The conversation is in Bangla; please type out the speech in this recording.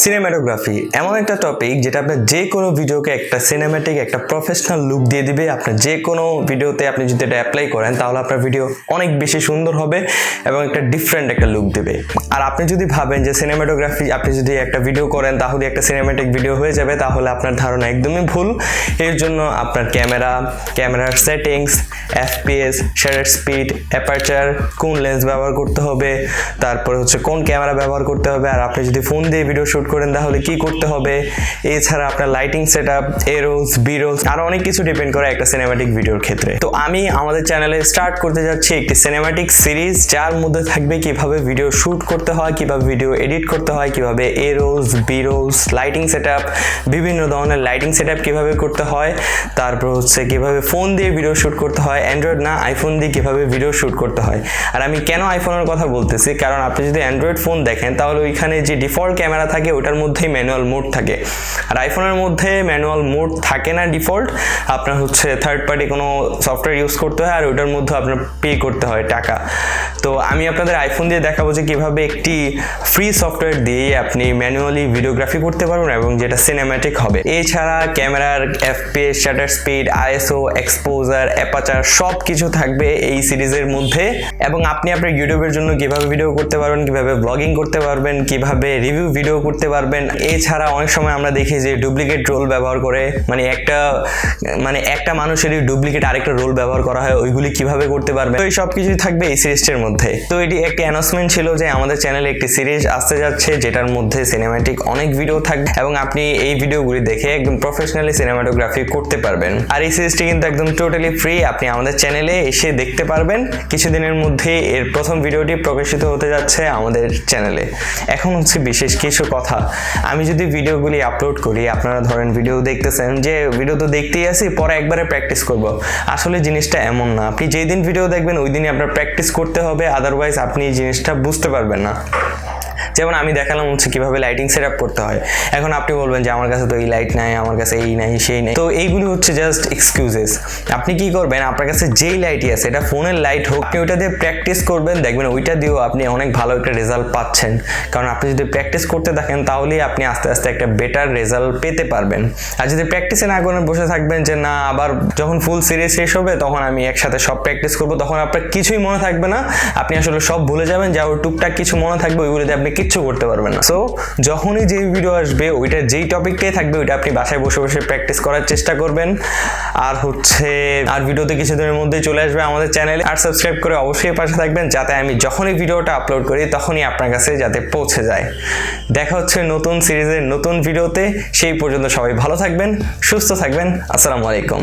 সিনেমাটোগ্রাফি এমন একটা টপিক যেটা আপনার যে কোনো ভিডিওকে একটা সিনেম্যাটিক একটা প্রফেশনাল লুক দিয়ে দিবে। আপনার যে কোনো ভিডিওতে আপনি যদি এটা অ্যাপ্লাই করেন তাহলে আপনার ভিডিও অনেক বেশি সুন্দর হবে এবং একটা ডিফারেন্ট একটা লুক দেবে। আর আপনি যদি ভাবেন যে সিনেমাটোগ্রাফি আপনি যদি একটা ভিডিও করেন তাহলে একটা সিনেম্যাটিক ভিডিও হয়ে যাবে, তাহলে আপনার ধারণা একদমই ভুল। এর জন্য আপনার ক্যামেরার settings, FPS, shutter speed, aperture, কোন লেন্স ব্যবহার করতে হবে, তারপরে কোন ক্যামেরা ব্যবহার করতে হবে, আর আপনি যদি ফোন দিয়ে ভিডিও শুট করেন তাহলে কি করতে হবে, এছাড়া আপনার লাইটিং সেটআপ, এরোস, বিরোস আরো অনেক কিছু ডিপেন্ড করে একটা সিনেম্যাটিক ভিডিওর ক্ষেত্রে। তো আমি আমাদের চ্যানেলে স্টার্ট করতে যাচ্ছি একটি সিনেম্যাটিক সিরিজ, যার মধ্যে থাকবে কিভাবে ভিডিও শুট করতে হয়, কিভাবে ভিডিও এডিট করতে হয়, কিভাবে এরোস, বিরোস, লাইটিং সেটআপ, বিভিন্ন ধরনের লাইটিং সেটআপ কিভাবে করতে হয়, তারপর কিভাবে ফোন দিয়ে ভিডিও শুট করতে হয়, অ্যান্ড্রয়েড না আইফোন দিয়ে কিভাবে ভিডিও শুট করতে হয়। আর আমি কেন আইফোনের কথা বলতেছি, কারণ আপনি যদি অ্যান্ড্রয়েড ফোন দেখেন তাহলে ওইখানে যে ডিফল্ট ক্যামেরা থাকে ওটার মধ্যেই ম্যানুয়াল মোড থাকে, আর আইফোনের মধ্যে ম্যানুয়াল মোড থাকে না ডিফল্ট। আপনার থার্ড পার্টি কোনো সফটওয়্যার ইউজ করতে হয় আর ওটার মধ্যে আপনার পে করতে হয় টাকা। তো আমি আপনাদের আইফোন দিয়ে দেখাবো যে কিভাবে একটি ফ্রি সফটওয়্যার দিয়ে আপনি ম্যানুয়ালি ভিডিওগ্রাফি করতে পারবেন এবং যেটা সিনেম্যাটিক হবে। এছাড়া ক্যামেরার FPS, shutter speed, ISO, exposure, aperture সব কিছু থাকবে এই সিরিজের মধ্যে। এবং আপনি আপনার ইউটিউবের জন্য কিভাবে ভিডিও করতে পারবেন, কিভাবে ব্লগিং করতে পারবেন, কিভাবে রিভিউ ভিডিও করতে পারবেন। এছাড়া অনেক সময় আমরা দেখি যে ডুপ্লিকেট রোল ব্যবহার করে একটা মানুষেরই ডুপ্লিকেট আরেকটা রোল ব্যবহার করা হয়, ওইগুলি কিভাবে করতে পারবেন। তো এই সব কিছুই থাকবে এই সিরিজটির মধ্যে। তো এটি একটি অ্যানাউন্সমেন্ট ছিল যে আমাদের চ্যানেলে একটি সিরিজ আসতে যাচ্ছে যেটার মধ্যে সিনেম্যাটিক অনেক ভিডিও থাকবে এবং আপনি এই ভিডিওগুলি দেখে একদম প্রফেশনালি সিনেমাটোগ্রাফি করতে পারবেন। আর এই সিরিজটি কিন্তু একদম টোটালি ফ্রি, আপনি আমাদের চ্যানেলে এসে দেখতে পারবেন। কিছুদিনের মধ্যে এর প্রথম ভিডিওটি প্রকাশিত হতে যাচ্ছে আমাদের চ্যানেলে। এখন বিশেষ কিছু কথা, আমি যদি ভিডিওগুলি আপলোড করি, আপনারা ধরেন ভিডিও দেখতেছেন যে ভিডিও তো দেখতেই আসি, পরে একবারে প্র্যাকটিস করব, আসলে জিনিসটা এমন না। আপনি যেই দিন ভিডিও দেখবেন ওই দিনই আপনার প্র্যাকটিস করতে হবে, আদারওয়াইজ আপনি এই জিনিসটা বুঝতে পারবেন না। যেমন আমি দেখালাম কিভাবে লাইটিং সেটআপ করতে হয়। এখন আপনি বলবেন যে আমার কাছে তো এই লাইট নাই, আমার কাছে এই নাই, সেই নাই। তো এইগুলি জাস্ট এক্সকিউজেস। আপনি কি করবেন, আপনার কাছে যেই লাইটই আছে, এটা ফোনের লাইট হোক, আপনি ওইটা দিয়ে প্র্যাকটিস করবেন, দেখবেন ওইটা দিয়েও আপনি অনেক ভালো একটা রেজাল্ট পাচ্ছেন। কারণ আপনি যদি প্র্যাকটিস করতে থাকেন তাহলেই আপনি আস্তে আস্তে একটা বেটার রেজাল্ট পেতে পারবেন। আর যদি প্র্যাকটিসে না করেন, বসে থাকবেন যে না আবার যখন ফুল সিরিজ শেষ হবে তখন আমি একসাথে সব প্র্যাকটিস করবো, তখন আপনার কিছুই মনে থাকবে না, আপনি আসলে সব ভুলে যাবেন, যা ওর টুকটাক কিছু মনে থাকবে ওইগুলোতে আপনি কিচ্ছু করতে পারবেন না। সো যখনই যেই ভিডিও আসবে ওইটা যেই টপিকটাই থাকবে ওইটা আপনি বাসায় বসে বসে প্র্যাকটিস করার চেষ্টা করবেন। আর ভিডিওতে কিছুদিনের মধ্যেই চলে আসবে আমাদের চ্যানেলে। আর সাবস্ক্রাইব করে অবশ্যই পাশে থাকবেন যাতে আমি যখনই ভিডিওটা আপলোড করি তখনই আপনার কাছে যাতে পৌঁছে যায়। দেখা হচ্ছে নতুন সিরিজের নতুন ভিডিওতে। সেই পর্যন্ত সবাই ভালো থাকবেন, সুস্থ থাকবেন। আসসালামু আলাইকুম।